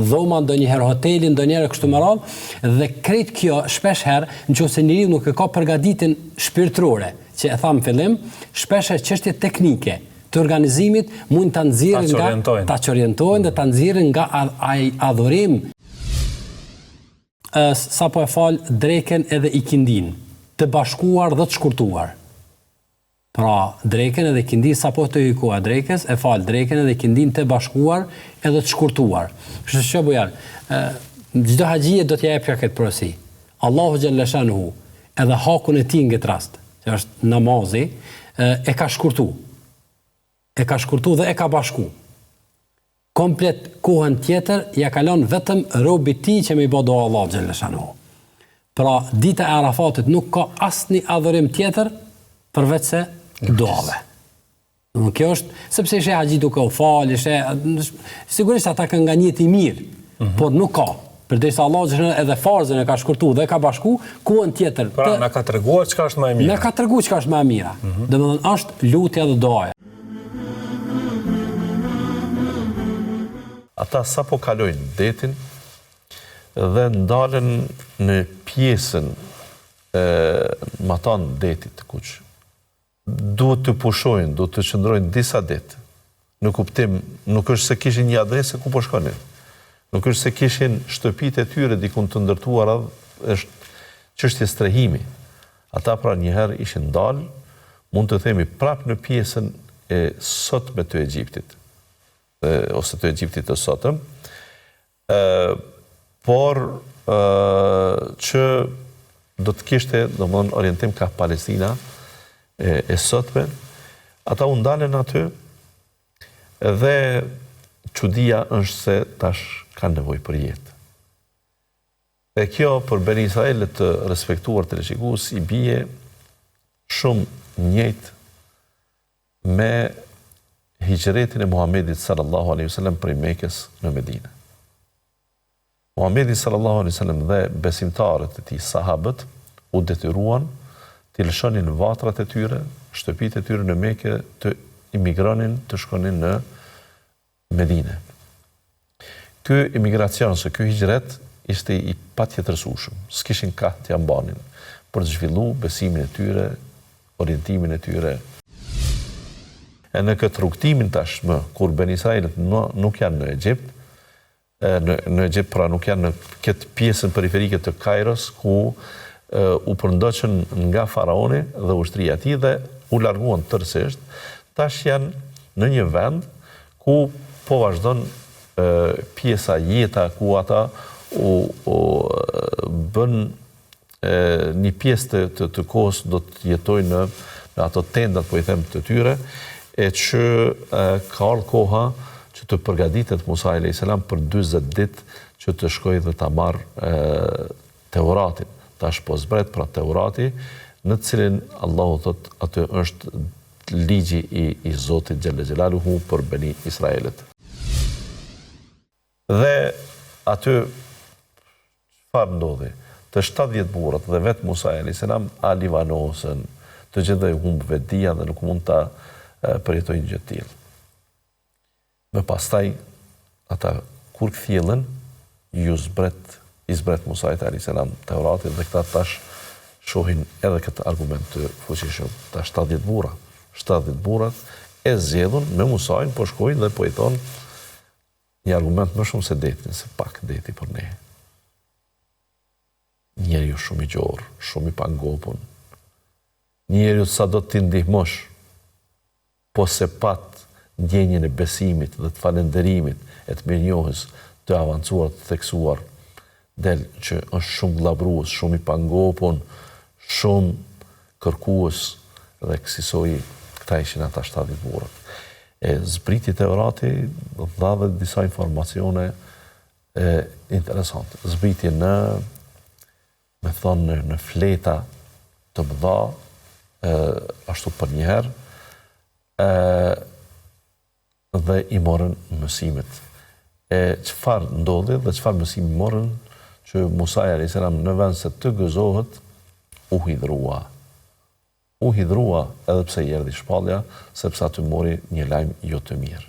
K: dhoma, ndonjëherë hoteli, ndonjëherë kështu me radhë, dhe krejt kjo shpesh herë, nëse njeriu nuk e ka përgatitjen shpirtërore, që e tham në fillim, shpesh çështjet teknike të organizimit mund ta nxjerrin ta orientojnë dhe ta nxjerrin nga ai adhurim. Sapo e fal drekën edhe ikindin, të bashkuar dhe të shkurtuar. Pra, dreken edhe ikindin sapo të hykua drekës, e fal dreken edhe ikindin të bashkuar edhe të shkurtuar. Kështu që bujar, çdo haxhie do t'ja jepja këtë porosi. Allahu xhalla shanuhu, edhe hakun e tij në këtë rast, që është namazi, e ka shkurtu. E ka shkurtu dhe e ka bashku. Komplet kohën tjetër ja kalon vetëm robit tij që më i bë do Allahu xhalla shanuhu. Pra, dita e Arafatit nuk ka asnjë adhurim tjetër përveç se duave. Kjo është, sepse ishe haxhi duke u fal, sigurisht ata kanë nga njëti mirë, por nuk ka. Përderisa Allahu edhe farzën e ka shkurtu dhe e ka bashku, kohën tjetër.
A: Pra, na ka treguar çka është më e mira.
K: Na ka treguar çka është më e mira. Domethënë është lutja dhe duaja.
L: Ata sapo kalojnë detin dhe ndalen në pjesën matan detit të kuq. Duhet të pushojnë, duhet të qëndrojnë disa ditë. Në kuptim, nuk është se kishin një adresë ku po shkonin. Nuk është se kishin shtëpitë e tyre dikun të ndërtuara, është çështje strehimi. Ata pra njëherë ishin dalë, mund të themi prap në pjesën e sotme të Egjiptit, ose të Egjiptit të sotëm, por që do të kishte domthonë orientim ka Palestina e sotme, ata u ndalen aty dhe çudia është se tash kanë nevojë për jetë. E kjo për Beni Israelit të respektuar të shikues i bie shumë njëjtë me hijretin e Muhamedit sallallahu alaihi wasallam prej Mekës në Medinë. Muhamedi sallallahu alaihi wasallam dhe besimtarët e tij, sahabët, u detyruan të lëshonin vatrat e tyre, shtëpitë e tyre në Mekë, të imigronin, të shkonin në Medinë. Ky imigracion, ky hijret ishte i patjetërsueshëm. S'kishin ka të ambanin për të zhvilluar besimin e tyre, orientimin e tyre. E në këtë rrugtimin tashmë, kur Beni Israelit nuk janë në Egjipt, në Egjipt pra nuk janë në këtë pjesën periferike të Kairos, ku u përndoqën nga faraoni dhe ushtria e tij dhe u larguan tërësisht, tash janë në një vend ku po vazhdon pjesa jeta, ku ata u bën një pjesë të kohës do të jetojnë në ato tendat, po i them, të tyre, e që ka ardhur koha që të përgatitet Musa a.s. për 40 ditë që të shkojë dhe ta marrë Teuratin. Tash po zbret pra Teurati, në cilin Allahu thot aty është ligji i Zotit xhalla xhelaluhu për Beni Israelit. Dhe aty çfarë ndodhi? Të 70 burrat dhe vetë Musa a.s. a livanosën, të gjithë dhe humbë vetia dhe nuk mund ta përjetojnë gjë të tillë. Më pastaj, ata kur kthjellën, i zbret Musa a.s. Teuratin dhe këta tash shohin edhe këtë argument të fuqishëm. Ta 70 burrat e zgjedhën me Musajin, po shkojnë dhe po i thonë një argument më shumë se detin, se pak deti për ne. Njeriu shumë i gjorë, shumë i pangopun. Njeriu sa do t'i ndihmosh, po se pat ndjenjën e besimit dhe të falënderimit e të mirënjohjes të avancuar, të theksuar, del që është shumë glabrues, shumë i pangopun, shumë kërkues dhe kësisoj këta ishin ata 70 burrët. Zbriti Tevrati dha dhe disa informacione interesante. Zbriti në fleta të mëdha, ashtu për njëherë, dhe i morën mësimet. Çfarë ndodhi dhe çfarë mësimi morën, që Musa a.s. në vend se të gëzohet, u hidhrua. U hidhrua edhe pse i erdhi shpallja, sepse aty mori një lajm jo të mirë.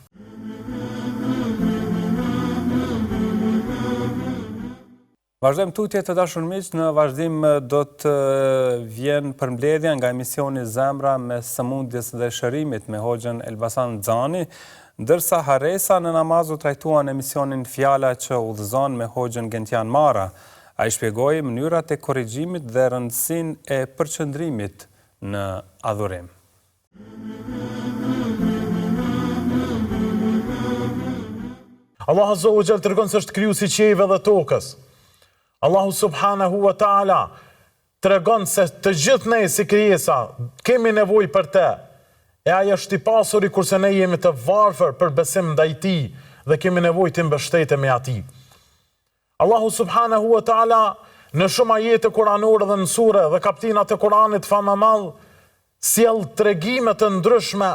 A: Vazhdojmë tutje të dashur miq, në vazhdim do të vjen përmbledhja nga emisioni Zemra me sëmundjes dhe shërimit me Hoxhën Elbasan Xhani, ndërsa haresa në namaz u trajtuan emisionin Fjala që udhëzon me Hoxhën Gentian Mara. Ai shpjegoi mënyrat e korrigjimit dhe rëndësinë e përqendrimit në adhurim.
M: Allahu Azza wa Jall tregon se është krijuesi i qiejve dhe tokës. Allahu Subhanahu wa Taala tregon se të gjithë ne si krijesa kemi nevojë për të. E ai është i pasuri kurse ne jemi të varfër për besim ndaj tij dhe kemi nevojë të mbështetemi atij. Allahu Subhanahu wa Taala në shumë ajete kuranore dhe në sure dhe kaptinat e Kuranit famëmadh sjell tregime të ndryshme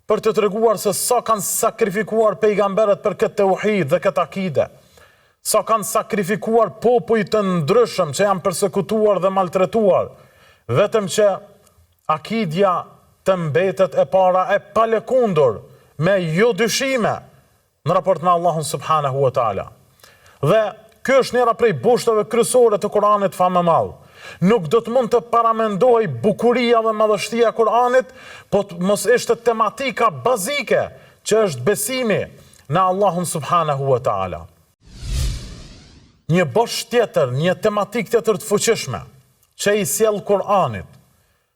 M: për të treguar se sa kanë sakrifikuar pejgamberët për këtë tauhid dhe këtë akide. Sa kanë sakrifikuar popuj të ndryshëm që janë përsekutuar dhe maltretuar, vetëm që akidja të mbetet e para e palëkundur me jo dyshime në raport me Allahun Subhanahu wa Taala. Dhe ky është njëra prej bushtave kryesore të Kuranit famëmadh. Nuk do të mund të paramendohej bukuria dhe madhështia e Kuranit, po mos ishte tematika bazike që është besimi në Allahun Subhanahu wa Taala. Një bosh tjetër, një tematik tjetër të fuqishme, që i sjell Kur'anit,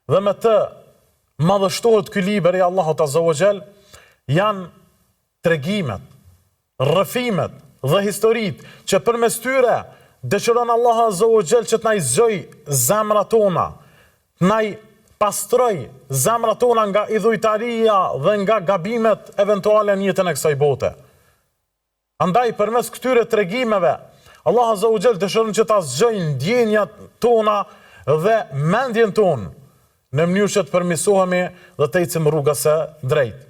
M: dhe me të madhështohet ky libër i Allahut Azza wa Jall, janë tregimet, rrëfimet dhe historitë që përmes tyre dëshiron Allahu Azza wa Jall që të na i zgjoj zemrat tona, të na i pastroj zemrat tona nga idhujtaria dhe nga gabimet eventuale në jetën e kësaj bote. Andaj përmes këtyre tregimeve Allah Azza wa Jall dëshiron që ta zgjojë ndjenjat tona dhe mendjen tonë në mënyrë që të përmirësohemi dhe të ecim rrugës së drejtë.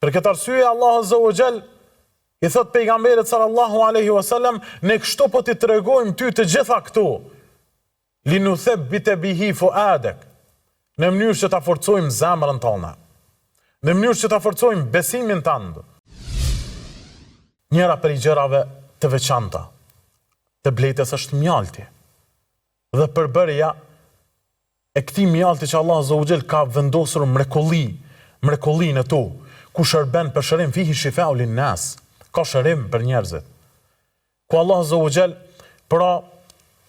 M: Për këtë arsye Allah Azza wa Jall i thot pejgamberit sallallahu alaihi wasallam, ne kështu po t'i tregojmë ty të gjitha këtu, linuthabbita bihi fuadak, në mënyrë që ta forcojmë zemrën tonë, në mënyrë që ta forcojmë besimin tënd. Njëra për i gjërave të veçanta të bletës është mjalti. Dhe përbërja e këtij mjalti që Allah Azza wa Jall ka vendosur mrekullinë e tu, ku shërben për shërim fihi shifau linnas, ka shërim për njerëzit. Ku Allah Azza wa Jall, pra,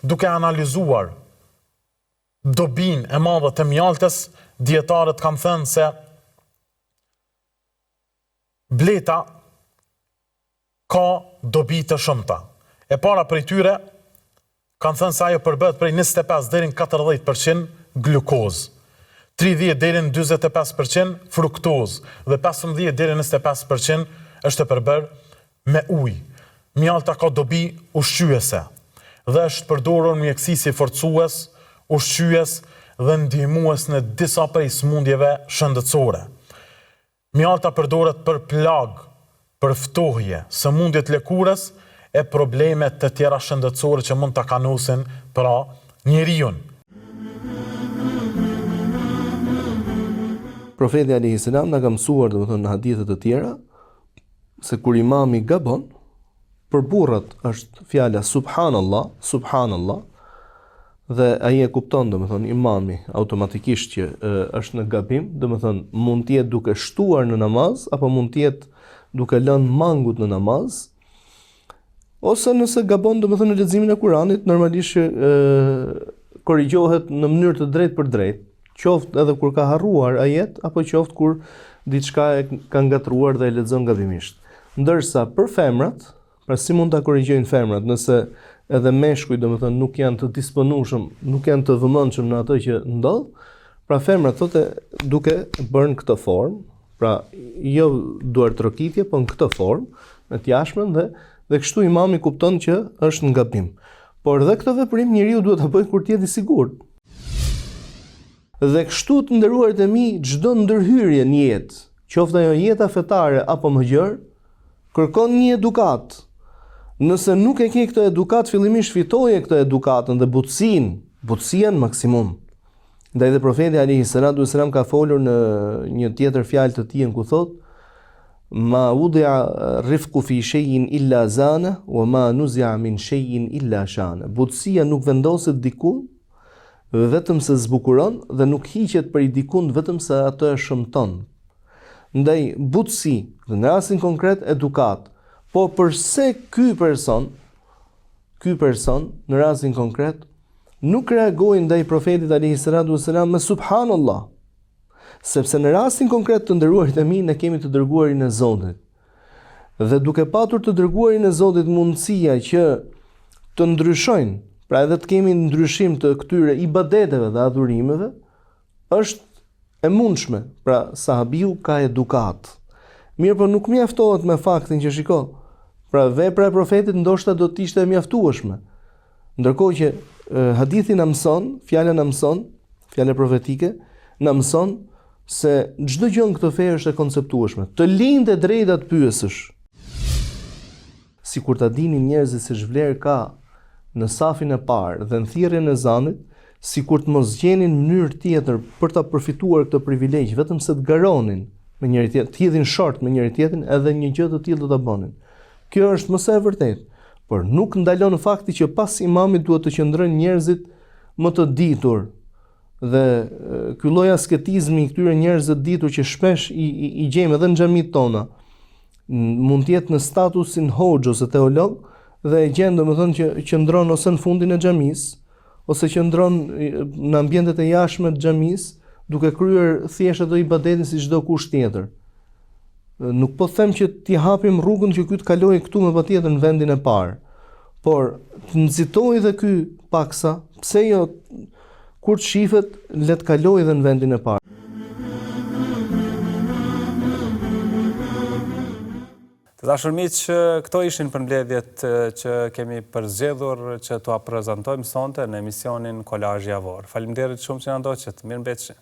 M: duke analizuar dobinë e madhe të mjaltës, dietarët kanë thënë se bleta ka dobi të shumta. E para prej tyre kanë thënë se ajo përbëhet prej 25 deri në 40% glukozë, 30 deri në 45% fruktozë dhe 15 deri në 25% është e përbërë me ujë. Mjalta ka dobi ushqyese dhe është përdorur mjekësi si forcues, ushqyes dhe ndihmues në disa prej sëmundjeve shëndetësore. Mjalta përdoret për plagë, për ftohje, sëmundjet lëkurës e problemet të tjera shëndetësore që mund të kanosin pra njeriu.
N: Profeti alayhi salam na ka mësuar domethënë në hadithe të tjera se kur imami gabon, për burrat është fjala subhanallah, subhanallah, dhe ai e kupton domethënë imami automatikisht që është në gabim, domethënë mund të jetë duke shtuar në namaz apo mund të jetë duke lënë mangut në namaz, ose nëse gabon domethënë në leximin e Kuranit, normalisht korrigjohet në mënyrë të drejtë për drejtë, qoftë edhe kur ka harruar ajet apo qoftë kur diçka e ka ngatruar dhe e lexon gabimisht. Ndërsa për femrat, Pra si mund ta korrigjojnë femrat nëse edhe meshkujt domethënë nuk janë të disponueshëm, nuk janë të vëmendshëm në atë që ndodh? Pra femrat thotë duke bërë në këtë formë, pra jo duar trokitje, po në këtë formë, me të jashtmen dhe kështu imami kupton që është në gabim. Por dhe këtë veprim njeriu duhet ta bëjë kur të jetë i sigurt. Dhe kështu të nderuarit e mi, çdo ndërhyrje në jetë, qoftë ajo jeta fetare apo më gjër, kërkon një edukat. Nëse nuk e ke këtë edukat, fillimisht fitoje këtë edukatën dhe butësia në maksimum. Ndaj dhe profeti alayhi salatu wasalam ka folur në një tjetër fjalë të tij ku thotë: "Ma wudi'a rifqu fi shay'in illa zana, wa ma nuzi'a min shay'in illa shana." Butësia nuk vendoset diku vetëm se zbukuron dhe nuk hiqet prej dikun vetëm se atë e shëmton. Ndaj butësi, dhe në rastin konkret edukat. Po përse ky person në rastin konkret nuk reagoi ndaj profetit alayhi salatu wasalam me subhanallah? Sepse në rastin konkret të nderuarit e mi ne kemi të dërguarin e Zotit. Dhe duke patur të dërguarin e Zotit mundësia që të ndryshojnë, pra edhe të kemi ndryshim të këtyre ibadeteve dhe adhurimeve, është e mundshme. Pra sahabiu ka edukat. Mirë, po nuk mjaftohet me faktin që shiko, pra vepra e profetit ndoshta do të ishte e mjaftueshme. Ndërkohë që hadithi na mëson, fjala na mëson, fjala profetike na mëson se çdo gjë në këtë fe është e konceptueshme. Të lindë e drejta të pyesësh. Sikur ta dinin njerëzit se ç'vlerë ka në safin e parë dhe në thirrjen e ezanit, sikur të mos gjenin mënyrë tjetër për ta përfituar këtë privilegj, vetëm se të garonin me njëri tjetrin, të hidhin short me njëri tjetrin, edhe një gjë të tillë do ta bënin. Kjo është më së vërtetë, por nuk ndalon fakti që pas imamit duhet të qëndrojnë njerëzit më të ditur. Dhe ky lloj asketizmi i këtyre njerëzve të ditur që shpesh i gjejmë edhe në xhamitë tona, mund të jetë në statusin hoxh ose teolog dhe e gjen domethënë që qëndron ose në fundin e xhamisë, ose qëndron në ambientet e jashtme të xhamisë, duke kryer thjesht ato ibadetin si çdo kush tjetër. Nuk po them që t'i hapim rrugën që ky të kalojë këtu me patjetër në vendin e parë, por të nxitojë dhe ky paksa, pse jo kur të shifet, le të kalojë edhe në vendin e parë.
A: Të dashur miq, këto ishin përmbledhjet që kemi përzgjedhur që t'ua prezantojmë sonte në emisionin Kolazhi Javor. Faleminderit shumë që na ndoqët. Mirëmbëjtje.